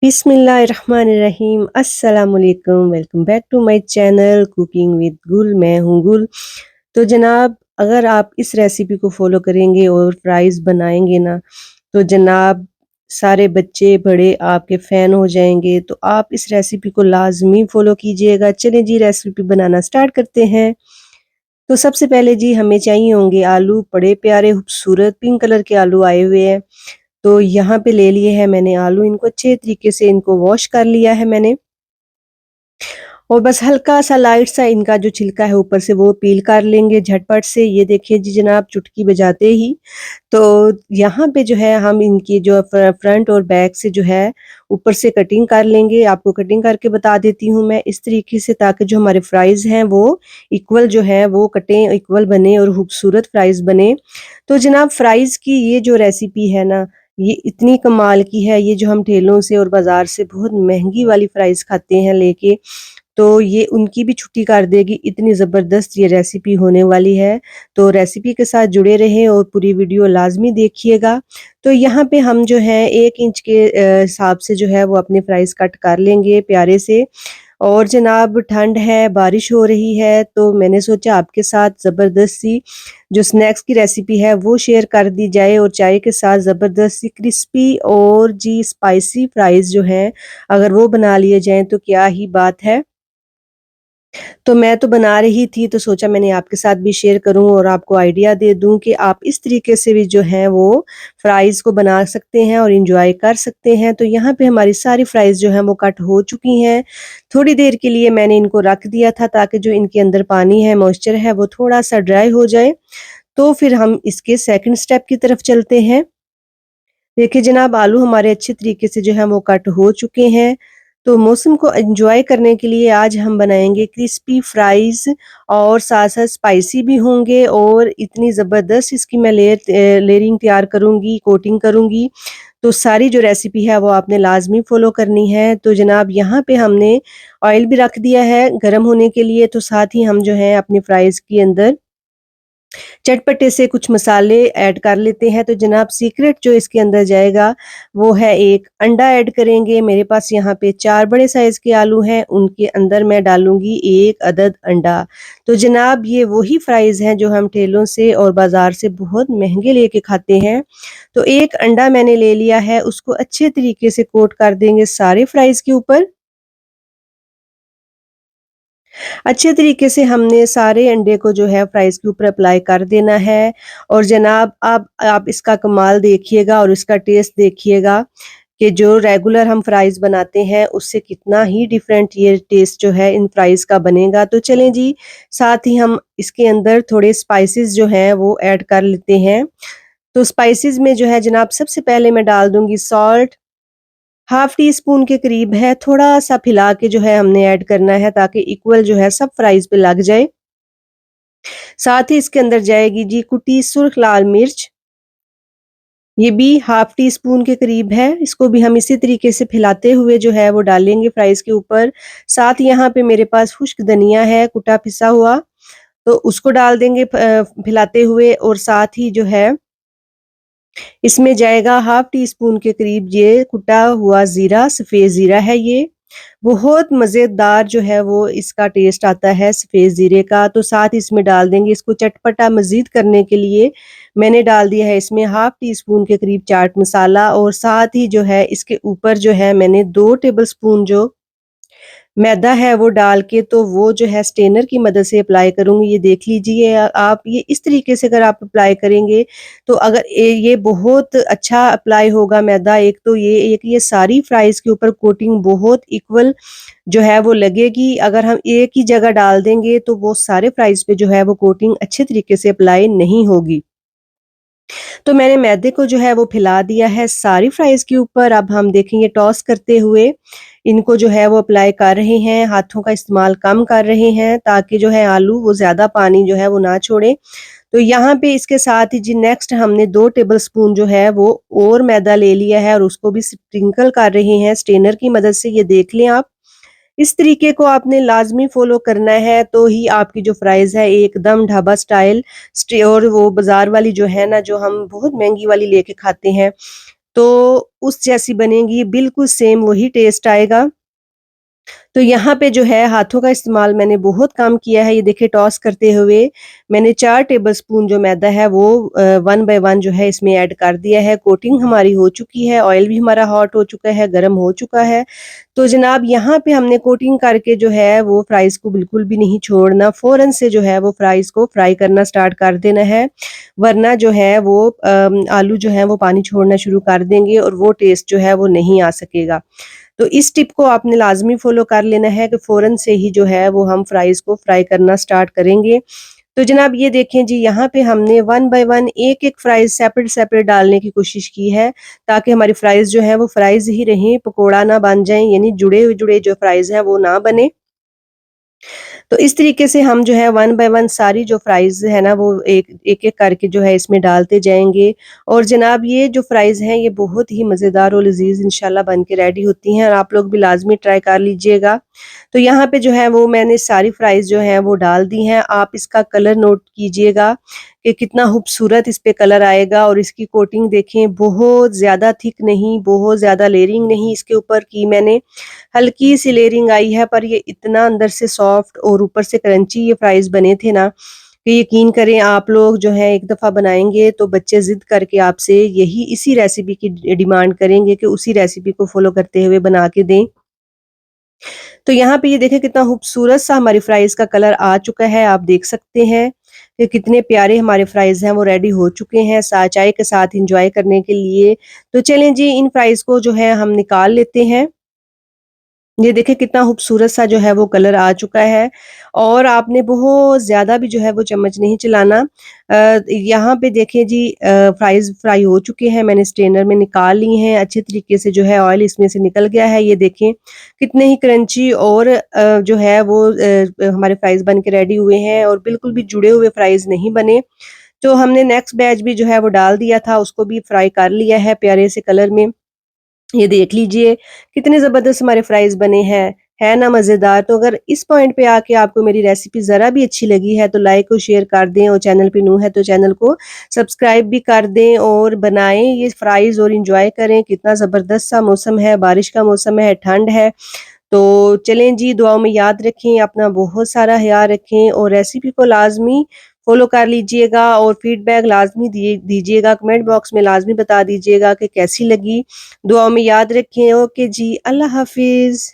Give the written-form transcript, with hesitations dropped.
बिस्मिल्लाहिर्रहमानिर्रहीम अस्सलाम वालेकुम। Welcome back to my channel cooking with Gul. मैं हूँ गुल। तो जनाब, अगर आप इस रेसिपी को फॉलो करेंगे और फ्राइज़ बनाएंगे ना, तो जनाब सारे बच्चे बड़े आपके फ़ैन हो जाएंगे। तो आप इस रेसिपी को लाजमी फॉलो कीजिएगा। चलें जी, रेसिपी बनाना स्टार्ट करते हैं। तो सबसे पहले जी हमें चाहिए होंगे आलू। बड़े प्यारे खूबसूरत पिंक कलर के आलू आए हुए हैं। तो यहाँ पे ले लिए हैं मैंने आलू, इनको अच्छे तरीके से इनको वॉश कर लिया है मैंने। और बस हल्का सा लाइट सा इनका जो छिलका है ऊपर से वो पील कर लेंगे झटपट से। ये देखिए जी जनाब, चुटकी बजाते ही। तो यहाँ पे जो है हम इनकी जो फ्रंट और बैक से जो है ऊपर से कटिंग कर लेंगे। आपको कटिंग करके बता देती हूँ मैं इस तरीके से, ताकि जो हमारे फ्राइज़ हैं वो इक्वल जो है वो कटें, इक्वल बने और खूबसूरत फ्राइज़ बने। तो जनाब फ्राइज़ की ये जो रेसिपी है ना, ये इतनी कमाल की है। ये जो हम ठेलों से और बाज़ार से बहुत महँगी वाली फ्राइज़ खाते हैं लेके, तो ये उनकी भी छुट्टी कर देगी। इतनी ज़बरदस्त ये रेसिपी होने वाली है। तो रेसिपी के साथ जुड़े रहें और पूरी वीडियो लाज़मी देखिएगा। तो यहाँ पे हम जो है 1 इंच के हिसाब से जो है वो अपने फ्राइज़ कट कर लेंगे प्यारे से। और जनाब ठंड है, बारिश हो रही है, तो मैंने सोचा आपके साथ ज़बरदस्त सी जो स्नैक्स की रेसिपी है वो शेयर कर दी जाए, और चाय के साथ ज़बरदस्त सी क्रिस्पी और जी स्पाइसी फ्राइज़ जो हैं, अगर वो बना लिए जाएँ तो क्या ही बात है। तो मैं तो बना रही थी, तो सोचा मैंने आपके साथ भी शेयर करूँ और आपको आइडिया दे दूँ कि आप इस तरीके से भी जो है वो फ्राइज़ को बना सकते हैं और एन्जॉय कर सकते हैं। तो यहाँ पे हमारी सारी फ्राइज़ जो हैं वो कट हो चुकी हैं। थोड़ी देर के लिए मैंने इनको रख दिया था, ताकि जो इनके अंदर पानी है, मॉइस्चर है, वो थोड़ा-सा ड्राई हो जाए। तो फिर हम इसके सेकंड स्टेप की तरफ चलते हैं। देखिए जनाब, आलू हमारे अच्छे तरीके से जो है वो कट हो चुके हैं। तो मौसम को एन्जॉय करने के लिए आज हम बनाएँगे क्रिस्पी फ्राइज़, और साथ-साथ स्पाइसी भी होंगे, और इतनी ज़बरदस्त इसकी मैं लेयरिंग तैयार करूँगी, कोटिंग करूँगी। तो सारी जो रेसिपी है वो आपने लाज़मी फ़ॉलो करनी है। तो जनाब यहाँ पे हमने ऑयल भी रख दिया है गरम होने के लिए, तो साथ ही हम जो है अपनी फ्राइज़ के अंदर चटपटे से कुछ मसाले ऐड कर लेते हैं। तो जनाब सीक्रेट जो इसके अंदर जाएगा वो है, एक अंडा ऐड करेंगे। मेरे पास यहाँ पे 4 बड़े साइज़ के आलू हैं, उनके अंदर मैं डालूँगी 1 अदद अंडा। तो जनाब ये वही फ्राइज़ हैं जो हम ठेलों से और बाज़ार से बहुत महँगे लेके खाते हैं। तो 1 अंडा मैंने ले लिया है, उसको अच्छे तरीके से कोट कर देंगे सारे फ्राइज़ के ऊपर। अच्छे तरीके से हमने सारे अंडे को जो है फ्राइज़ के ऊपर अप्लाई कर देना है। और जनाब आप इसका कमाल देखिएगा और इसका टेस्ट देखिएगा कि जो रेगुलर हम फ्राइज़ बनाते हैं उससे कितना ही डिफरेंट ये टेस्ट जो है इन फ्राइज़ का बनेगा। तो चलें जी, साथ ही हम इसके अंदर थोड़े स्पाइसेस जो हैं वो ऐड कर लेते हैं। तो स्पाइसेस में जो है जनाब, सबसे पहले मैं डाल दूँगी सॉल्ट। हाफ टी स्पून के करीब है, थोड़ा-सा फैला के जो है हमने ऐड करना है, ताकि इक्वल जो है सब फ्राइज़ पे लग जाए। साथ ही इसके अंदर जाएगी जी कुटी सुर्ख लाल मिर्च, ये भी हाफ टी स्पून के करीब है। इसको भी हम इसी तरीके से फैलाते हुए जो है वो डालेंगे फ्राइज़ के ऊपर। साथ ही यहाँ पे मेरे पास खुश्क धनिया है, कुटा पिसा हुआ, तो उसको डाल देंगे फैलाते हुए। और साथ ही जो है इसमें जाएगा हाफ टी स्पून के करीब ये कुटा हुआ ज़ीरा, सफ़ेद ज़ीरा है ये। बहुत मज़ेदार जो है वो इसका टेस्ट आता है सफ़ेद ज़ीरे का। तो साथ इसमें डाल देंगे, इसको चटपटा मज़ीद करने के लिए मैंने डाल दिया है इसमें हाफ टी स्पून के करीब चाट मसाला। और साथ ही जो है इसके ऊपर जो है मैंने 2 टेबल स्पून जो मैदा है वो डाल के, तो वो जो है स्ट्रेनर की मदद से अप्लाई करूँगी। ये देख लीजिए आप, ये इस तरीके से अगर आप अप्लाई करेंगे तो अगर ये बहुत अच्छा अप्लाई होगा मैदा। एक तो ये सारी फ्राइज़ के ऊपर कोटिंग बहुत इक्वल जो है वो लगेगी। अगर हम एक ही जगह डाल देंगे तो वो सारे फ्राइज़ पे जो है वो कोटिंग अच्छे तरीके से अप्लाई नहीं होगी। तो मैंने मैदे को जो है वो फैला दिया है सारी फ्राइज़ के ऊपर। अब हम देखेंगे टॉस करते हुए इनको जो है वो अप्लाई कर रहे हैं, हाथों का इस्तेमाल कम कर रहे हैं, ताकि जो है आलू वो ज़्यादा पानी जो है वो ना छोड़े। तो यहाँ पे इसके साथ ही जी नेक्स्ट हमने 2 टेबल स्पून जो है वो और मैदा ले लिया है, और उसको भी स्प्रिंकल कर रहे हैं स्ट्रेनर की मदद से। ये देख लें आप। इस तरीके को आपने लाज़मी फ़ॉलो करना है, तो ही आपकी जो फ्राइज़ है एकदम ढाबा स्टाइल और वो बाज़ार वाली जो है ना, जो हम बहुत महँगी वाली लेके खाते हैं, तो उस जैसी बनेगी, बिल्कुल सेम वही टेस्ट आएगा। तो यहाँ पे जो है हाथों का इस्तेमाल मैंने बहुत कम किया है। ये देखिए टॉस करते हुए मैंने 4 टेबलस्पून जो मैदा है वो 1 बाय 1 जो है इसमें ऐड कर दिया है। कोटिंग हमारी हो चुकी है, ऑयल भी हमारा हॉट हो चुका है, गरम हो चुका है। तो जनाब यहाँ पे हमने कोटिंग करके जो है वो फ्राइज़ को बिल्कुल भी नहीं छोड़ना, फ़ौरन से जो है वो फ्राइज़ को फ्राई करना स्टार्ट कर देना है। वरना जो है वो आलू जो है वो पानी छोड़ना शुरू कर देंगे और वो टेस्ट जो है वो नहीं आ सकेगा। तो इस टिप को आपने लाज़मी फ़ॉलो कर लेना है कि फ़ौरन से ही जो है वो हम फ्राइज़ को फ्राई करना स्टार्ट करेंगे। तो जनाब ये देखें जी यहाँ पे हमने 1 बाय 1 एक-एक फ्राइज़ सेपरेट-सेपरेट डालने की कोशिश की है, ताकि हमारी फ्राइज़ जो है वो फ्राइज़ ही रहें, पकोड़ा ना बन जाएँ, यानी जुड़े-जुड़े जो फ्राइज़ हैं वो ना बने। तो इस तरीके से हम जो है 1 बाय 1 सारी जो फ्राइज़ है ना वो एक-एक करके जो है इसमें डालते जाएँगे और जनाब ये जो फ्राइज़ हैं ये बहुत ही मज़ेदार और लज़ीज़ इंशाल्लाह बन के रेडी होती हैं और आप लोग भी लाज़मी ट्राई कर लीजिएगा। तो यहाँ पे जो है वो मैंने सारी फ्राइज़ जो हैं वो डाल दी हैं। आप इसका कलर नोट कीजिएगा कि कितना खूबसूरत इस पे कलर आएगा और इसकी कोटिंग देखें बहुत ज़्यादा थिक नहीं, बहुत ज़्यादा लेयरिंग नहीं इसके ऊपर की मैंने। हल्की सी लेयरिंग आई है पर ये इतना अंदर से सॉफ्ट और ऊपर से क्रंची ये फ्राइज़ बने थे ना कि यकीन करें आप लोग जो है एक दफ़ा बनाएँगे तो बच्चे ज़िद करके आपसे यही इसी रेसिपी की डिमांड करेंगे कि उसी रेसिपी को फ़ॉलो करते हुए बना के दें। तो यहाँ पे ये देखें कितना खूबसूरत सा हमारी फ्राइज़ का कलर आ चुका है, आप देख सकते हैं कि कितने प्यारे हमारे फ्राइज़ हैं वो रेडी हो चुके हैं चाय के साथ एन्जॉय करने के लिए। तो चलें जी इन फ्राइज़ को जो है हम निकाल लेते हैं। ये देखिए कितना खूबसूरत सा जो है वो कलर आ चुका है और आपने बहुत ज़्यादा भी जो है वो चम्मच नहीं चलाना। यहाँ पे देखिए जी फ्राइज़ फ्राई हो चुके हैं, मैंने स्ट्रेनर में निकाल ली हैं, अच्छे तरीके से जो है ऑयल इसमें से निकल गया है। ये देखें कितने ही क्रंची और जो है वो हमारे फ्राइज़ बन के रेडी हुए हैं और बिल्कुल भी जुड़े हुए फ्राइज़ नहीं बने। तो हमने नेक्स्ट बैच भी जो है वो डाल दिया था, उसको भी फ्राई कर लिया है प्यारे से कलर में। ये देख लीजिए कितने ज़बरदस्त हमारे फ्राइज़ बने हैं, है ना मज़ेदार? तो अगर इस पॉइंट पे आके आपको मेरी रेसिपी ज़रा भी अच्छी लगी है तो लाइक और शेयर कर दें और चैनल पे न्यू है तो चैनल को सब्सक्राइब भी कर दें और बनाएँ ये फ्राइज़ और एन्जॉय करें। कितना ज़बरदस्त सा मौसम है, बारिश का मौसम है, ठंड है। तो चलें जी दुआओं में याद रखें, अपना बहुत सारा ख़याल रखें और रेसिपी को लाज़मी फ़ॉलो कर लीजिएगा और फीडबैक लाज़मी दीजिएगा, कमेंट बॉक्स में लाज़मी बता दीजिएगा कि कैसी लगी। दुआओं में याद रखें। ओके जी, अल्लाह हाफ़िज़।